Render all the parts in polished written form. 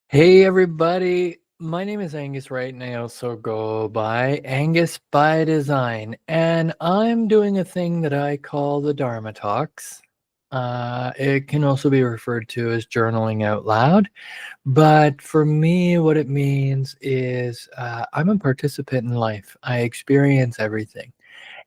Hey everybody, my name is Angus, right? And I also go by Angus by Design. And I'm doing a thing that I call the Dharma Talks. It can also be referred to as journaling out loud. But for me, what it means is I'm a participant in life. I experience everything.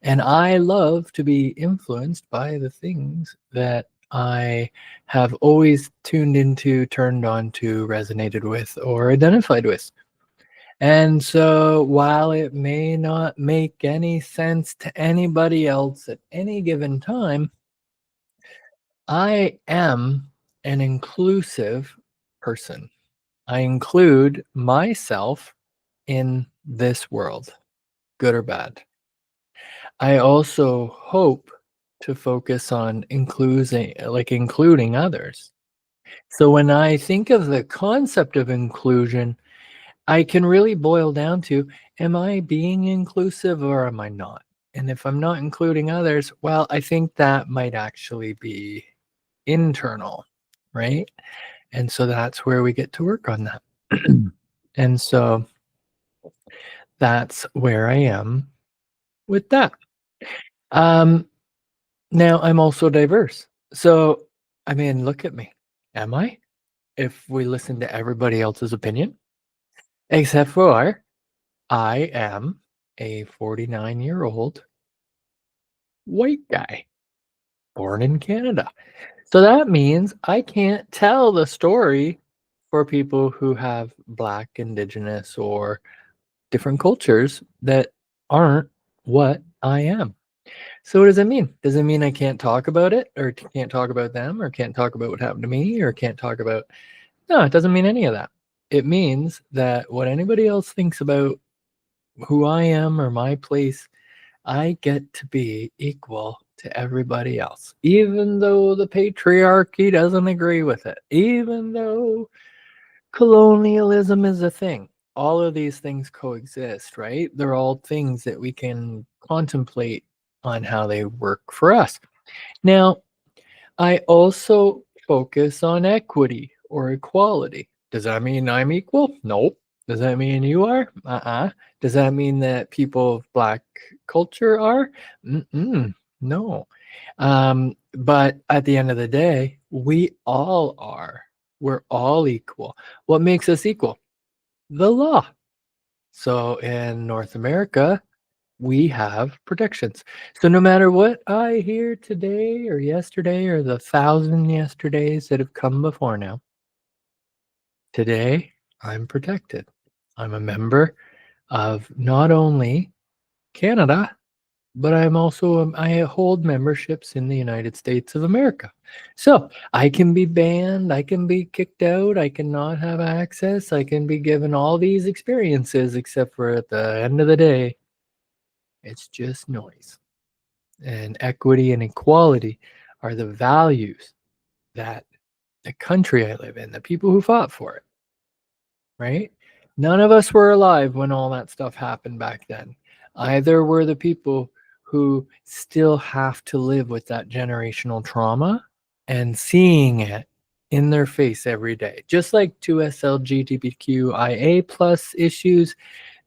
And I love to be influenced by the things that I have always tuned into, turned on to, resonated with, or identified with. And so while it may not make any sense to anybody else at any given time, I am an inclusive person. I include myself in this world, good or bad. I also hope to focus on including others. So when I think of the concept of inclusion, I can really boil down to, am I being inclusive or am I not? And if I'm not including others, well, I think that might actually be internal, right? And so that's where we get to work on that. And so that's where I am with that. Um, Now I'm also diverse. So, I mean, look at me. Am I? If we listen to everybody else's opinion, except for I am a 49-year-old white guy born in Canada. So that means I can't tell the story for people who have Black, Indigenous, or different cultures that aren't what I am. So what does it mean? Does it mean I can't talk about it, or can't talk about them, or can't talk about what happened to me, or can't talk about... No, it doesn't mean any of that. It means that what anybody else thinks about who I am or my place, I get to be equal to everybody else, even though the patriarchy doesn't agree with it, even though colonialism is a thing. All of these things coexist, right? They're all things that we can contemplate on how they work for us. Now, I also focus on equity or equality. Does that mean I'm equal? Nope. Does that mean you are? Does that mean that people of Black culture are? No. But at the end of the day, we all are. We're all equal. What makes us equal? The law. So in North America, we have protections. So no matter what I hear today or yesterday or the 1,000 yesterdays that have come before now, today I'm protected. I'm a member of not only Canada, but I hold memberships in the United States of America. So I can be banned, I can be kicked out, I cannot have access, I can be given all these experiences, except for at the end of the day, it's just noise. And equity and equality are the values that the country I live in, the people who fought for it, right? None of us were alive when all that stuff happened back then. Either were the people who still have to live with that generational trauma and seeing it in their face every day. Just like 2SLGBTQIA plus issues,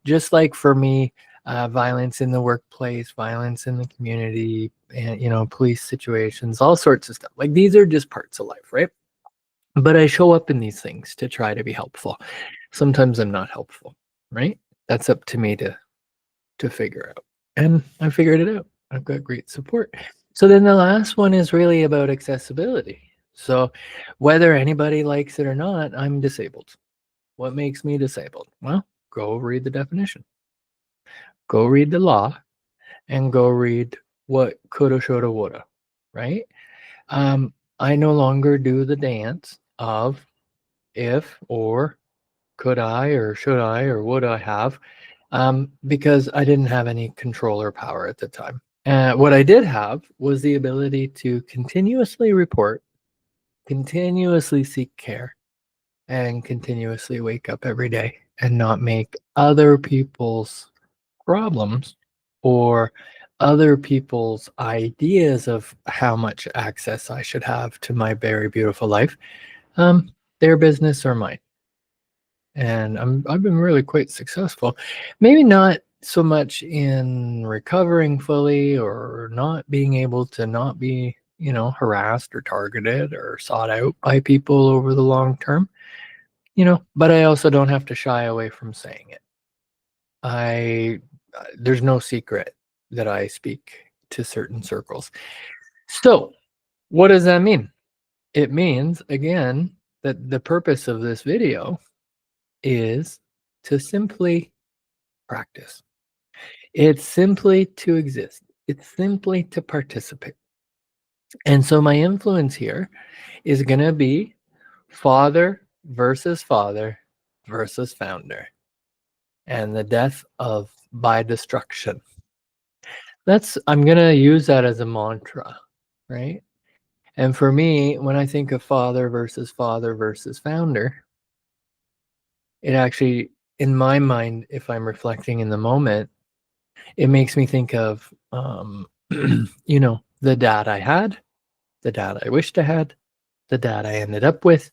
just like for me, violence in the workplace, violence in the community, and police situations, all sorts of stuff. Like these are just parts of life, right? But I show up in these things to try to be helpful. Sometimes I'm not helpful, right? That's up to me to figure out. And I figured it out. I've got great support. So then the last one is really about accessibility. So whether anybody likes it or not, I'm disabled. What makes me disabled? Well, go read the definition. Go read the law and go read what coulda, shoulda, woulda, right? I no longer do the dance of if or could I or should I or would I have, because I didn't have any control or power at the time. What I did have was the ability to continuously report, continuously seek care, and continuously wake up every day and not make other people's problems or other people's ideas of how much access I should have to my very beautiful life, their business or mine. and I've been really quite successful. Maybe not so much in recovering fully or not being able to not be, harassed or targeted or sought out by people over the long term, but I also don't have to shy away from saying it. I There's no secret that I speak to certain circles. So, what does that mean? It means, again, that the purpose of this video is to simply practice. It's simply to exist. It's simply to participate. And so my influence here is going to be father versus founder, and the death of by destruction. I'm going to use that as a mantra, right? And for me, when I think of father versus founder, it actually, in my mind, if I'm reflecting in the moment, it makes me think of, the dad I had, the dad I wished I had, the dad I ended up with,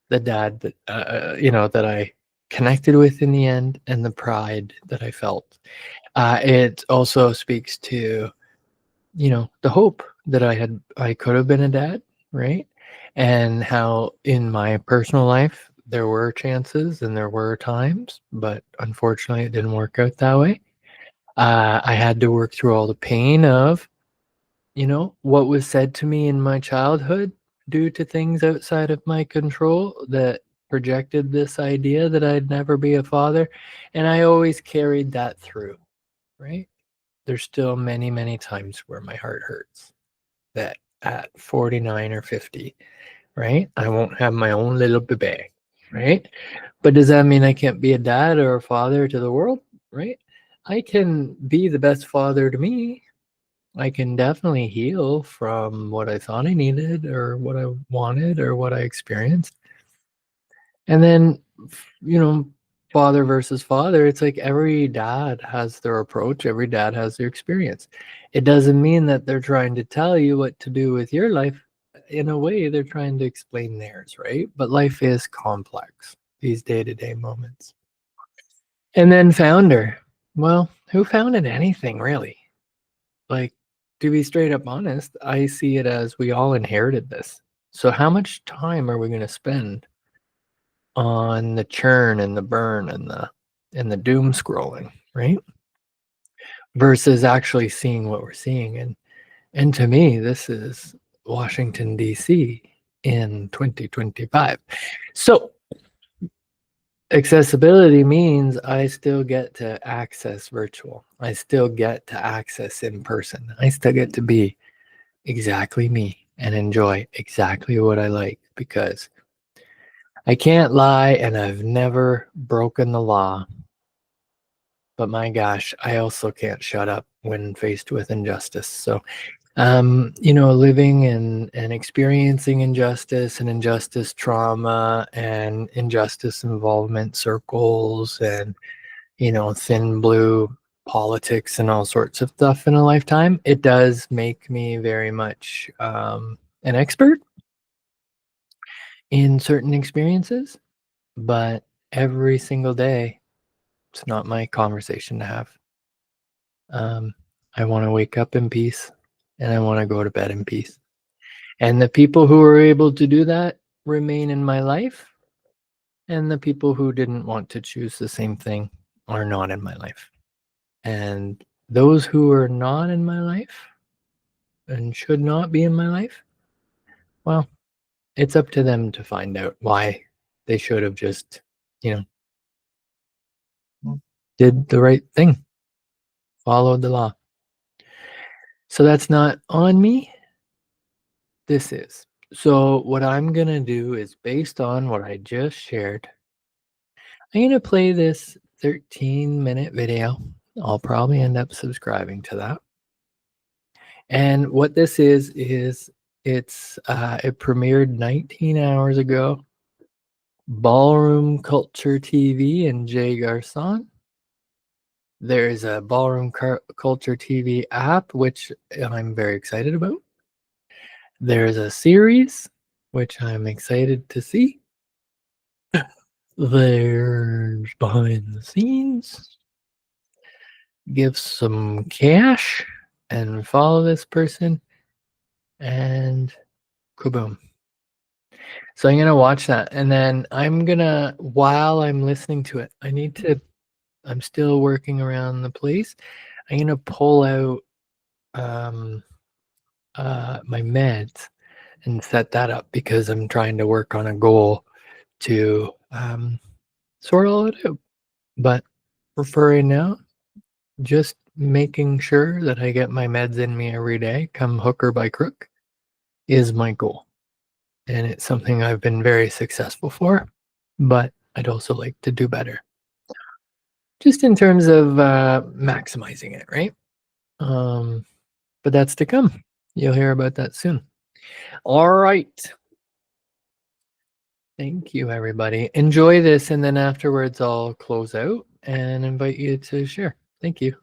the dad that, that I connected with in the end, and the pride that I felt. It also speaks to, the hope that I could have been a dad, right? And how in my personal life, there were chances and there were times, but unfortunately, it didn't work out that way. I had to work through all the pain of, what was said to me in my childhood due to things outside of my control that projected this idea that I'd never be a father. And I always carried that through, right? There's still many, many times where my heart hurts that at 49 or 50, right? I won't have my own little baby, right? But does that mean I can't be a dad or a father to the world, right? I can be the best father to me. I can definitely heal from what I thought I needed or what I wanted or what I experienced. And then, you know, father versus father, it's like every dad has their approach, every dad has their experience. It doesn't mean that they're trying to tell you what to do with your life. In a way, they're trying to explain theirs, right? But life is complex, these day-to-day moments. And then founder. Well, who founded anything really? Like, to be straight up honest, I see it as we all inherited this. So how much time are we going to spend on the churn and the burn and the doom scrolling, right? Versus actually seeing what we're seeing. And to me, this is Washington, D.C. in 2025. So accessibility means I still get to access virtual. I still get to access in person. I still get to be exactly me and enjoy exactly what I like, because I can't lie and I've never broken the law. But my gosh, I also can't shut up when faced with injustice. So, living and experiencing injustice and injustice trauma and injustice involvement circles and, thin blue politics and all sorts of stuff in a lifetime, it does make me very much an expert in certain experiences. But every single day, it's not my conversation to have. Um, I want to wake up in peace and I want to go to bed in peace. And the people who are able to do that remain in my life. And the people who didn't want to choose the same thing are not in my life. And those who are not in my life and should not be in my life, well, it's up to them to find out why they should have just, you did the right thing, followed the law. So that's not on me. This is. So what I'm going to do is, based on what I just shared, I'm going to play this 13-minute video. I'll probably end up subscribing to that. And what this is it premiered 19 hours ago. Ballroom Culture TV and Jay Garson. There's a Ballroom Culture TV app, which I'm very excited about. There's a series, which I'm excited to see. There's behind the scenes, give some cash and follow this person, and kaboom. So I'm gonna watch that, and then I'm gonna while I'm listening to it, I'm still working around the place. I'm gonna pull out um my meds and set that up because I'm trying to work on a goal to sort all it out. But for right now, just making sure that I get my meds in me every day, come hook or by crook, is my goal. And it's something I've been very successful for, but I'd also like to do better. Just in terms of maximizing it, right? Um, but that's to come. You'll hear about that soon. All right. Thank you, everybody. Enjoy this, and then afterwards, I'll close out and invite you to share. Thank you.